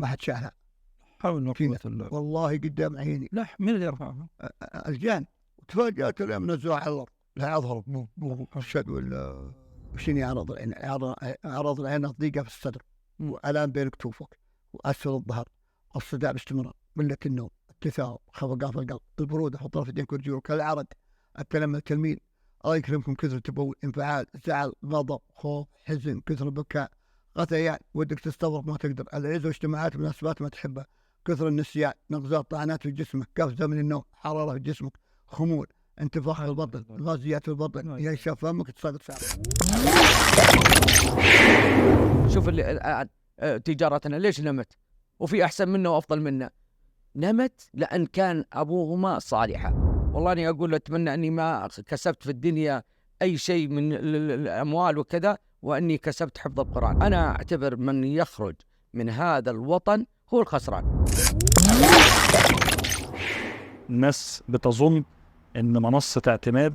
ما حد شالها حول فينا. وقوة الله. والله قدام عيني لا مين اللي يرفعها؟ الجان. وتفاجأت لما نزلوا على الأرض لا أظهر الشد ولا وشني عرض العين، عرض العين ضيقة في الصدر وألام بين كتوفك وأسفل الظهر، الصداع باستمرار، قلة النوم، التثاؤب، خفقان في القلب، البرودة في طرف يديك ورجولك، العرق، التلم، التلميل، الله يكرمكم، كثر تبول، انفعال، زعل، غضب، خوف، حزن، كثر بكاء، غثيان، ودك تستغرق ما تقدر، العز واجتماعات مناسبات ما تحبها، كثر النسيان، نقصات، طعنات في جسمك، قفزة من النوم، حرارة في جسمك، خمول، انتفاخ في البطن، غازيات في البطن، ينشف فمك، تصقط شعرك. شوف اللي تجارتنا ليش نمت وفي أحسن منه وأفضل منه؟ نمت لأن كان أبوهما صالحا. والله أني أقول أتمنى أني ما كسبت في الدنيا أي شيء من الأموال وكذا، وأني كسبت حفظ القرآن. أنا أعتبر من يخرج من هذا الوطن هو الخسران. الناس بتظن ان منصة اعتماد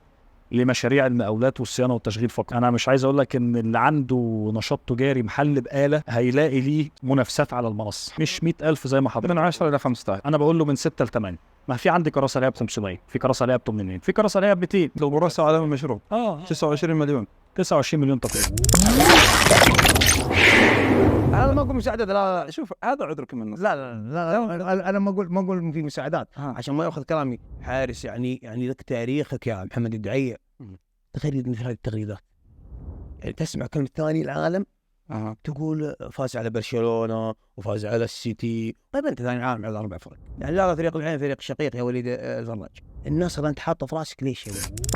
لمشاريع المقاولات والصيانة والتشغيل فقط. انا مش عايز اقول لك ان اللي عنده نشاط تجاري محل بقالة هيلاقي ليه منافسات على المنصة، مش 100,000 زي ما حضرتك من 10 إلى 15. انا بقول له من 6 ل 8. ما في عندي كراسة ليها ب500، في كراسة ليها ب800، في كراسة ليها ب200. لو برأس على المشروع 29 مليون 29 مليون تقريبا. أنا ما أقول مساعدات، لا شوف هذا عذرك منه. لا انا ما اقول في مساعدات عشان ما ياخذ كلامي حارس. يعني لك تاريخك يا محمد الدعية. تغريد مثل هذه التغريدات، يعني تسمع كلمة ثاني العالم تقول فاز على برشلونة وفاز على السيتي. طيب انت ثاني العالم على 4 فرق، يعني لا فريق العين فريق شقيق يا وليد الفراج. النصر انت حاطه في راسك ليش يا ولد؟